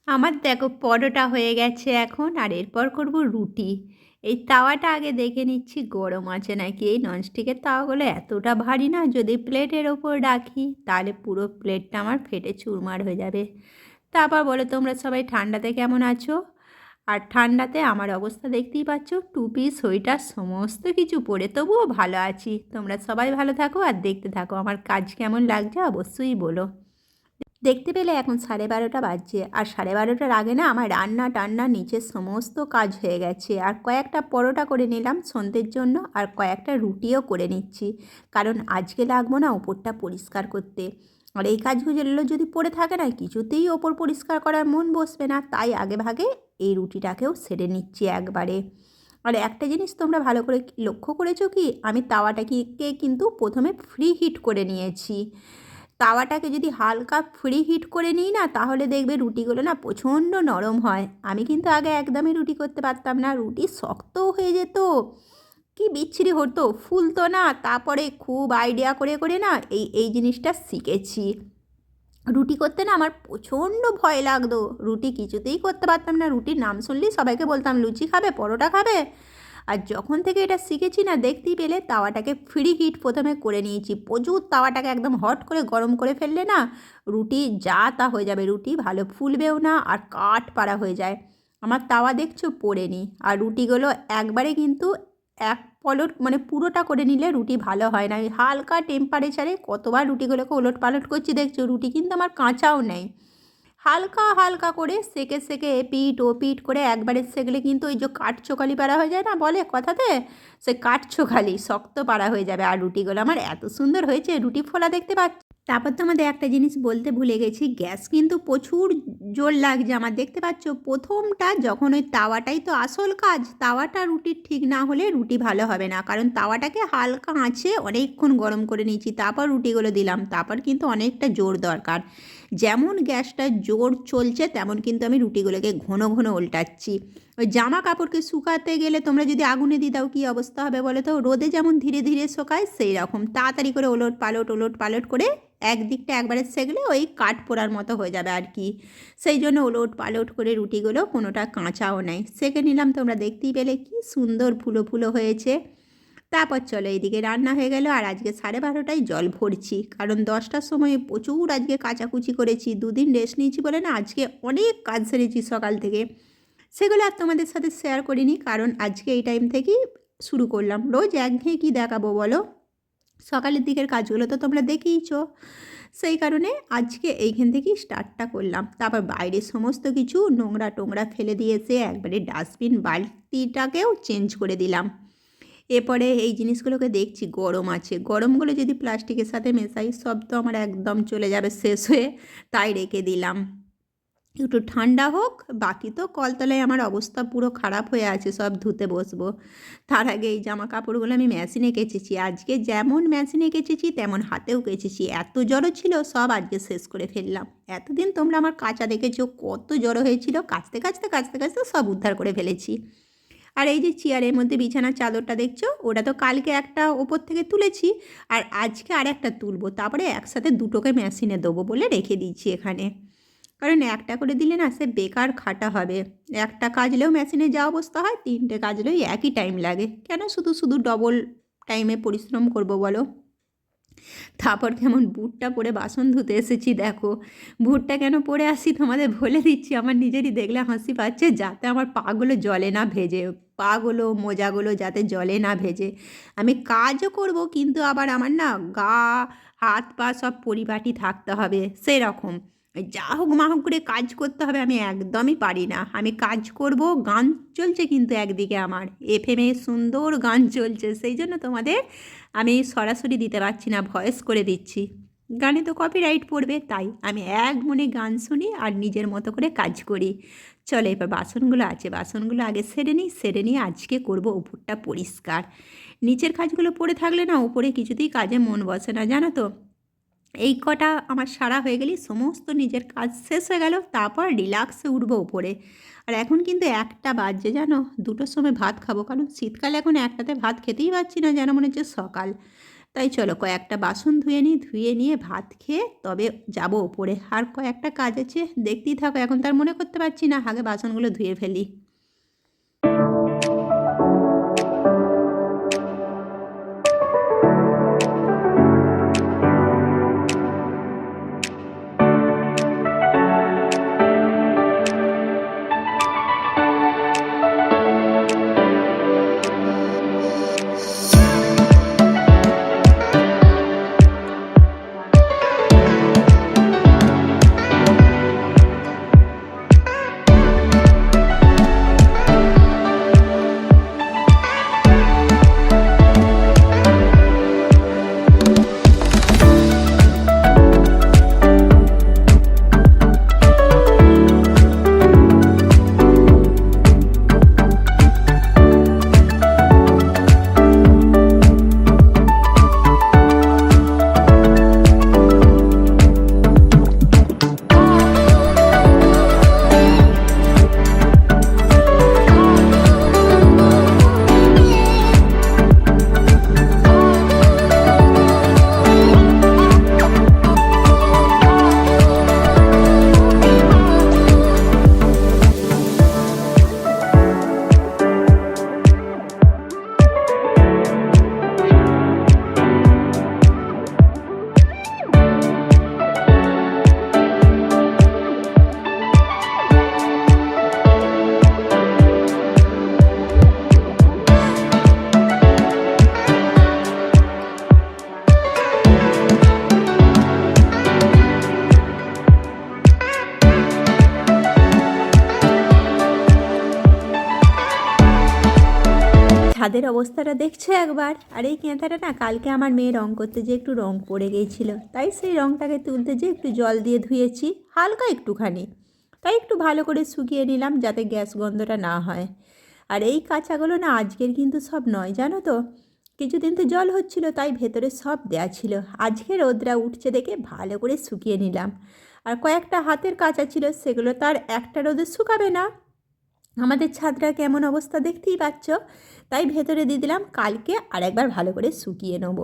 আমার দেখো পরোটা হয়ে গেছে এখন, আর এরপর করব রুটি। এই তাওয়াটা আগে দেখে নিচ্ছি গরম আছে নাকি। এই ননস্টিকের তাওয়াগুলো এতটা ভারী না, যদি প্লেটের ওপর রাখি তাহলে পুরো প্লেটটা আমার ফেটে চুরমার হয়ে যাবে। তারপর বলো তোমরা সবাই ঠান্ডাতে কেমন আছো? আর ঠান্ডাতে আমার অবস্থা দেখতেই পাচ্ছ, টুপি সোয়েটার সমস্ত কিছু পরে তবুও ভালো আছি। তোমরা সবাই ভালো থাকো আর দেখতে থাকো আমার কাজ কেমন লাগছে অবশ্যই বলো। দেখতে পেলে এখন 12:30 বাজছে, আর 12:30টার আগে না আমার রান্না টান্না নিচের সমস্ত কাজ হয়ে গেছে। আর কয়েকটা পরোটা করে নিলাম সন্ধ্যের জন্য, আর কয়েকটা রুটিও করে নিচ্ছি, কারণ আজকে লাগবো না ওপরটা পরিষ্কার করতে। আর এই কাজগুলো যদি পড়ে থাকে না, কিছুতেই ওপর পরিষ্কার করার মন বসবে না, তাই আগে ভাগে এই রুটিটাকেও সেরে নিচ্ছি একবারে। আর একটা জিনিস তোমরা ভালো করে লক্ষ্য করেছো কি, আমি তাওয়াটাকে কিন্তু প্রথমে ফ্রি হিট করে নিয়েছি। তাওয়াটাকে যদি হালকা ফ্রি হিট করে নিই না, তাহলে দেখবে রুটিগুলো না প্রচণ্ড নরম হয়। আমি কিন্তু আগে একদমই রুটি করতে পারতাম না, রুটি শক্তও হয়ে যেত, কি বিচ্ছিরি হতো, ফুলতো না। তারপরে খুব আইডিয়া করে করে না এই জিনিসটা শিখেছি। রুটি করতে না আমার প্রচণ্ড ভয় লাগতো, রুটি কিছুতেই করতে পারতাম না। রুটির নাম শুনলেই সবাইকে বলতাম লুচি খাবে, পরোটা খাবে। আর যখন থেকে এটা শিখেছি না, দেখতেই পেলে তাওয়াটাকে ফ্রি হিট প্রথমে করে নিয়েছি। প্রচুর তাওয়াটাকে একদম হট করে গরম করে ফেললে না, রুটি যা তা হয়ে যাবে, রুটি ভালো ফুলবেও না আর কাঠ পাড়া হয়ে যায়। আমার তাওয়া দেখছো পড়েনি। আর রুটিগুলো একবারে কিন্তু এক পলট মানে পুরোটা করে নিলে রুটি ভালো হয় না। ওই হালকা টেম্পারেচারে কতবার রুটিগুলোকে ওলট পালট করছি দেখছো, রুটি কিন্তু আমার কাঁচাও নেই। হালকা হালকা করে সেকে সেকে এপিট ওপিট করে একবারে সেকলে কিন্তু ওই যে কাঠচোখালি পাড়া হয়ে যায় না বলে কথাতে, সে কাঠচোখালি শক্ত পাড়া হয়ে যাবে। আর রুটিগুলো আমার এত সুন্দর হয়েছে, রুটি ফোলা দেখতে পাচ্ছি। তারপর তো আমাদের একটা জিনিস বলতে ভুলে গেছি, গ্যাস কিন্তু প্রচুর জোর লাগছে আমার, দেখতে পাচ্ছ। প্রথমটা যখন ওই তাওয়াটাই তো আসল কাজ, তাওয়াটা রুটির ঠিক না হলে রুটি ভালো হবে না, কারণ তাওয়াটাকে হালকা আঁচে অনেকক্ষণ গরম করে নিয়েছি, তারপর রুটিগুলো দিলাম। তারপর কিন্তু অনেকটা জোর দরকার। যেমন গ্যাসটা জোর চলছে তেমন কিন্তু আমি রুটিগুলোকে ঘন ঘন উল্টাচ্ছি। ওই জামা কাপড়কে শুকাতে গেলে তোমরা যদি আগুনে দিয়ে দাও কী অবস্থা হবে বলো তো, রোদে যেমন ধীরে ধীরে শোকায় সেই রকম তাড়াতাড়ি করে ওলট পালট করে একদিকটা একবারে সেকলে ওই কাঠ পোড়ার মতো হয়ে যাবে আর কি। সেই জন্য ওলট পালট করে রুটিগুলো কোনোটা কাঁচাও নেই সেকে নিলাম। তোমরা দেখতেই পেলে কি সুন্দর ফুলো ফুলো হয়েছে। তারপর চলো এইদিকে রান্না হয়ে গেল। আর আজকে 12:30টায় জল ভরছি, কারণ 10টার সময় প্রচুর আজকে কাচাকুচি করেছি, দুদিন রেস্ট নিয়েছি বলে না আজকে অনেক কাজ সেরেছি সকাল থেকে। সেগুলো আর তোমাদের সাথে শেয়ার করিনি, কারণ আজকে এই টাইম থেকেই শুরু করলাম। রোজ একঘেয়ে কী দেখাবো বলো, সকালের দিকের কাজগুলো তো তোমরা দেখেইছো। সেই কারণে আজকে এইখান থেকেই স্টার্টটা করলাম। তারপর বাইরে সমস্ত কিছু নোংরা টোংরা ফেলে দিয়েছে, একবারে ডাস্টবিন বালতিটাকেও চেঞ্জ করে দিলাম। এরপরে এই জিনিসগুলোকে দেখছি গরম আছে, গরমগুলো যদি প্লাস্টিকের সাথে মেশাই সব তো আমার একদম চলে যাবে শেষ হয়ে, তাই রেখে দিলাম একটু ঠান্ডা হোক। বাকি তো কলতলায় আমার অবস্থা পুরো খারাপ হয়ে আছে, সব ধুতে বসবো। তার আগে এই জামা কাপড়গুলো আমি মেশিনে কেচেছি, আজকে যেমন মেশিনে কেচেছি তেমন হাতেও কেচেছি। এত জড়ো ছিল সব আজকে শেষ করে ফেললাম। এতদিন তোমরা আমার কাচা দেখেছো কত জড়ো হয়েছিল, কাচতে কাচতে কাচতে কাচতে সব উদ্ধার করে ফেলেছি। আর এই যে চেয়ারের মধ্যে বিছানার চাদরটা দেখছো, ওটা তো কালকে একটা ওপর থেকে তুলেছি, আর আজকে আর একটা তুলবো, তারপরে একসাথে দুটোকে মেশিনে দেবো বলে রেখে দিচ্ছি এখানে। কারণ একটা করে দিলে না সে বেকার খাটা হবে। একটা কাজলেও মেশিনে যা অবস্থা হয়, তিনটে কাজলেও একই টাইম লাগে, কেন শুধু শুধু ডবল টাইমে পরিশ্রম করব বলো। তারপর কেমন বুটটা পরে বাসন ধুতে এসেছি দেখো। বুটটা কেন পরে আসি তোমাদের বলে দিচ্ছি, আমার নিজেরই দেখলে হাসি পাচ্ছে, যাতে আমার পাগুলো জলে না ভেজে, পাগুলো মোজাগুলো যাতে জলে না ভেজে। আমি কাজও করব কিন্তু আবার আমার না গা হাত পা সব পরিপাটি থাকতে হবে সেরকম। যা হোক মা হোক করে কাজ করতে হবে, আমি একদমই পারি না। আমি কাজ করব, গান চলছে কিন্তু একদিকে আমার এফএমে সুন্দর গান চলছে, সেই জন্য তোমাদের আমি সরাসরি দিতে পারছি না, ভয়েস করে দিচ্ছি। গানে তো কপিরাইট পড়বে, তাই আমি এক মনে গান শুনি আর নিজের মতো করে কাজ করি। চলে এবার বাসনগুলো আছে, বাসনগুলো আগে সেরে নিয়ে আজকে করব উপরটা পরিষ্কার। নিচের কাজগুলো পড়ে থাকলে না উপরে কিছুতেই কাজে মন বসে না জানো তো। এই কটা আমার সারা হয়ে গেলেই সমস্ত নিজের কাজ শেষ হয়ে গেল, তারপর রিল্যাক্সে উঠবো উপরে। আর এখন কিন্তু 1টা বাজছে জানো, 2টোর সময় ভাত খাবো, কারণ শীতকালে এখন 1টাতে ভাত খেতেই পারছি না, যেন মনে হচ্ছে সকাল। তাই চলো কয়েকটা বাসন ধুয়ে নিই, ধুয়ে নিয়ে ভাত খেয়ে তবে যাব ওপরে। আর কয়েকটা কাজ আছে, দেখতেই থাকো। এখন তার মনে করতে পারছি না, আগে বাসনগুলো ধুয়ে ফেলি। ছাদের অবস্থাটা দেখছো একবার। আর এই ক্যাঁথাটা না কালকে আমার মেয়ে রং করতে যেয়ে একটু রং পড়ে গিয়েছিল, তাই সেই রংটাকে তুলতে যেয়ে একটু জল দিয়ে ধুয়েছি হালকা একটুখানি, তাই একটু ভালো করে শুকিয়ে নিলাম যাতে গ্যাস গন্ধটা না হয়। আর এই কাঁচাগুলো না আজকের কিন্তু সব নয়, জানো তো। কিছুদিন তো জল হচ্ছিল, তাই ভেতরে সব দেয়া ছিল। আজকে রোদরা উঠছে দেখে ভালো করে শুকিয়ে নিলাম। আর কয়েকটা হাতের কাঁচা ছিল, সেগুলো তার একটা রোদে শুকাবে না। আমাদের ছাদটা কেমন অবস্থা দেখতেই পাচ্ছ, তাই ভেতরে দিয়ে দিলাম, কালকে আরেকবার ভালো করে শুকিয়ে নেব।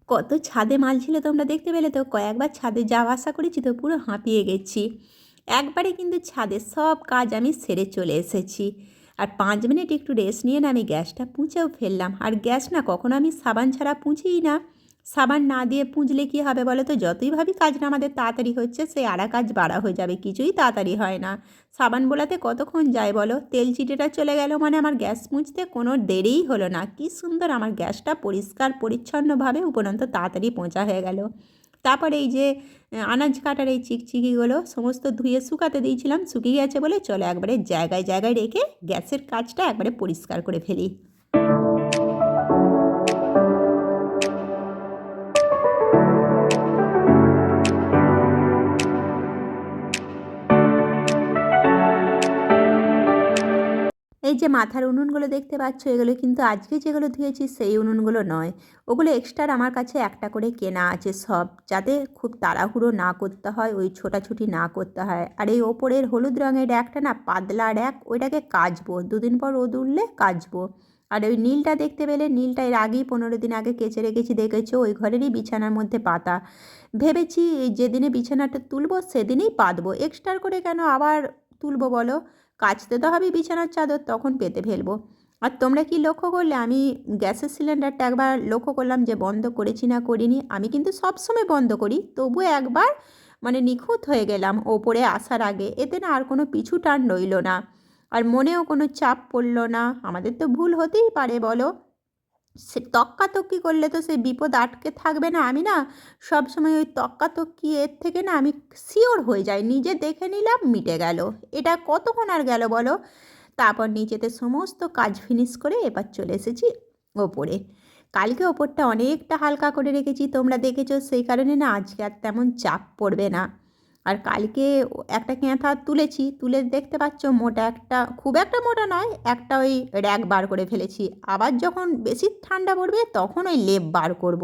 কত ছাদে মাল ছিল তোমরা দেখতে পেলে তো। কয়েকবার ছাদে যাওয়া আসা করেছি তো পুরো হাঁপিয়ে গেছি। একবারে কিন্তু ছাদের সব কাজ আমি সেরে চলে এসেছি। আর 5 মিনিট একটু রেস্ট নিয়ে না আমি গ্যাসটা পুঁছেও ফেললাম। আর গ্যাস না কখনো আমি সাবান ছাড়া পুঁছিই না। সাবান না দিয়ে পুঁজলে কী হবে বলো তো, যতই ভাবি কাজটা আমাদের তাড়াতাড়ি হচ্ছে, সেই আরা কাজ বাড়া হয়ে যাবে, কিছুই তাড়াতাড়ি হয় না। সাবান বোলাতে কতক্ষণ যায় বলো, তেল চিটেটা চলে গেল মানে আমার গ্যাস মুছতে কোনো দেরিই হলো না। কি সুন্দর আমার গ্যাসটা পরিষ্কার পরিচ্ছন্নভাবে উপরন্ত তাড়াতাড়ি পোঁছা হয়ে গেল। তারপরে এই যে আনাজ কাটার এই চিকচিকিগুলো সমস্ত ধুয়ে শুকাতে দিয়েছিলাম, শুকিয়ে গেছে বলে চলো একবারে জায়গায় জায়গায় রেখে গ্যাসের কাজটা একবারে পরিষ্কার করে ফেলি। এই যে মাথার উনুনগুলো দেখতে পাচ্ছ, এগুলো কিন্তু আজকে যেগুলো ধুয়েছি সেই উনুনগুলো নয়। ওগুলো এক্সট্রা আমার কাছে একটা করে কেনা আছে সব, যাতে খুব তাড়াহুড়ো না করতে হয়, ওই ছোটাছুটি না করতে হয়। আর এই ওপরের হলুদ রঙের র্যাকটা না পাতলা র্যাক, ওইটাকে কাচবো, 2 দিন পর রোদ উঠলে কাচবো। আর ওই নীলটা দেখতে পেলে, নীলটা এর আগেই 15 দিন আগে কেচে রেখেছি, দেখেছো ওই ঘরেরই বিছানার মধ্যে পাতা। ভেবেছি যেদিনে বিছানাটা তুলবো সেদিনই পাতবো, এক্সট্রা করে কেন আবার তুলবো বলো। কাচতে তো হবে বিছানার চাদর, তখন পেতে ফেলবো। আর তোমরা কি লক্ষ্য করলে, আমি গ্যাসের সিলিন্ডারটা একবার লক্ষ্য করলাম যে বন্ধ করেছি না করিনি। আমি কিন্তু সবসময় বন্ধ করি, তবুও একবার মানে নিখুঁত হয়ে গেলাম ওপরে আসার আগে, এতে না আর কোনো পিছু টান রইল না, আর মনেও কোনো চাপ পড়লো না। আমাদের তো ভুল হতেই পারে বলো, সে তক্কাতক্কি করলে তো সেই বিপদ আটকে থাকবে না। আমি না সবসময় ওই তক্কাতক্কি এর থেকে না আমি শিওর হয়ে যাই, নিজে দেখে নিলাম মিটে গেল। এটা কতক্ষণ আর গেল বলো। তারপর নিচেতে সমস্ত কাজ ফিনিশ করে এবার চলে এসেছি ওপরে। কালকে ওপরটা অনেকটা হালকা করে রেখেছি, তোমরা দেখেছো, সেই কারণে না আজকে আর তেমন চাপ পড়বে না। আর কালকে একটা ক্যাঁথা তুলেছি, তুলে দেখতে পাচ্ছ মোটা একটা, খুব একটা মোটা নয়, একটা ওই র্যাক বার করে ফেলেছি। আবার যখন বেশি ঠান্ডা পড়বে তখন ওই লেপ বার করব।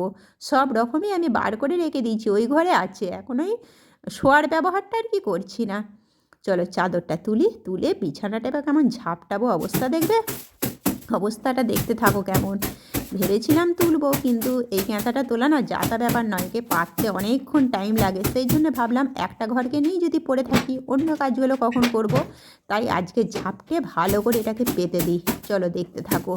সব রকমই আমি বার করে রেখে দিয়েছি, ওই ঘরে আছে। এখন ওই শোয়ার ব্যবহারটা আর কি করছি না। চলো চাদরটা তুলি, তুলে বিছানাটা এবার কেমন ঝাপটাবো অবস্থা দেখবে। অবস্থাটা দেখতে থাকো কেমন। ভেবেছিলাম তুলবো, কিন্তু এই ক্যাঁথাটা তোলা না যা তা ব্যাপার নয়, একে পাততে অনেকক্ষণ টাইম লাগে। সেই জন্য ভাবলাম একটা ঘরকে নিয়েই যদি পড়ে থাকি অন্য কাজগুলো কখন করব, তাই আজকে ঝাপটে ভালো করে এটাকে পেতে দিই। চলো দেখতে থাকো।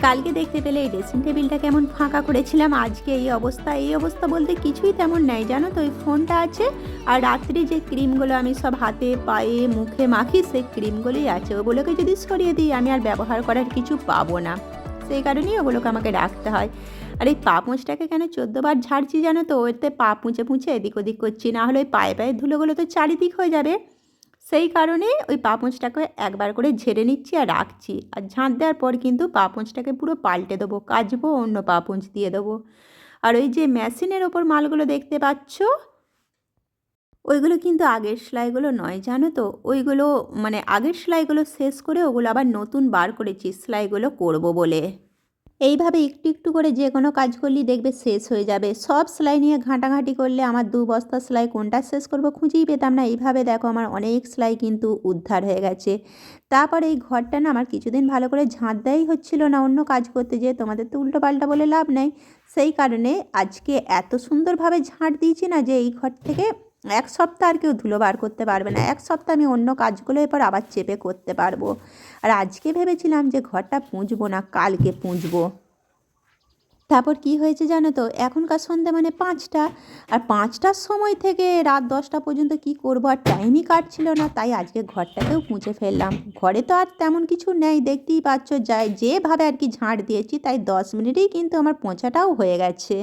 কালকে দেখতে পেলে এই ড্রেসিং টেবিলটা কেমন ফাঁকা করেছিলাম, আজকে এই অবস্থা। এই অবস্থা বলতে কিছুই তেমন নেই জানো তো, ওই ফোনটা আছে আর রাত্রি যে ক্রিমগুলো আমি সব হাতে পায়ে মুখে মাখি সেই ক্রিমগুলোই আছে। ওগুলোকে যদি সরিয়ে দিই আমি আর ব্যবহার করার কিছু পাবো না, সেই কারণেই ওগুলোকে আমাকে রাখতে হয়। আর এই পা পুঁছটাকে কেন 14বার ঝাড়ছি জানো তো, ওতে পা পুঁছে পুঁছে এদিক ওদিক করছি, না হলে ওই পায়ে পায়ে ধুলোগুলো তো চারিদিক হয়ে যাবে। সেই কারণে ওই পাপোঁছটাকে একবার করে ঝেড়ে নিচ্ছি আর রাখছি। আর ঝাঁট দেওয়ার পর কিন্তু পাপোঁছটাকে পুরো পাল্টে দেবো, কাচবো, অন্য পাপোঁছ দিয়ে দেবো। আর ওই যে মেশিনের ওপর মালগুলো দেখতে পাচ্ছ, ওইগুলো কিন্তু আগের সেলাইগুলো নয় জানো তো, ওইগুলো মানে আগের সেলাইগুলো শেষ করে ওগুলো আবার নতুন বার করেছি সেলাইগুলো করব বলে। এইভাবে একটু একটু করে যে কোনো কাজ করলেই দেখবে শেষ হয়ে যাবে। সব সেলাই নিয়ে ঘাঁটাঘাঁটি করলে আমার 2 বস্তা সেলাই কোনটা শেষ করব খুঁজেই পেতাম না। এইভাবে দেখো আমার অনেক সেলাই কিন্তু উদ্ধার হয়ে গেছে। তারপর এই ঘরটা না আমার কিছুদিন ভালো করে ঝাঁট দেওয়াই হচ্ছিল না, অন্য কাজ করতে যেয়ে তোমাদের তো উল্টো পাল্টা বলে লাভ নেই। সেই কারণে আজকে এত সুন্দরভাবে ঝাঁট দিয়েছি না যে এই ঘর থেকে 1 সপ্তাহ আর কেউ ধুলো বার করতে পারবে না। 1 সপ্তাহ আমি অন্য কাজগুলো এরপর আবার চেপে করতে পারবো। আর আজকে ভেবেছিলাম যে ঘরটা পুঁছবো না, কালকে পুঁছবো। তারপর কি হয়েছে জানো তো, এখনকার সন্ধ্যা মানে 5টা, আর 5টার সময় থেকে রাত 10টা পর্যন্ত কি করব, আর টাইমই কাটছিল না। তাই আজকে ঘরটাকেও মুছে ফেললাম। ঘরে তো আর তেমন কিছু নেই, দেখতেই পাচ্ছ, যাই যেভাবে আর কি ঝাঁট দিয়েছি, তাই 10 মিনিটেই কিন্তু আমার পোঁছাটাও হয়ে গেছে।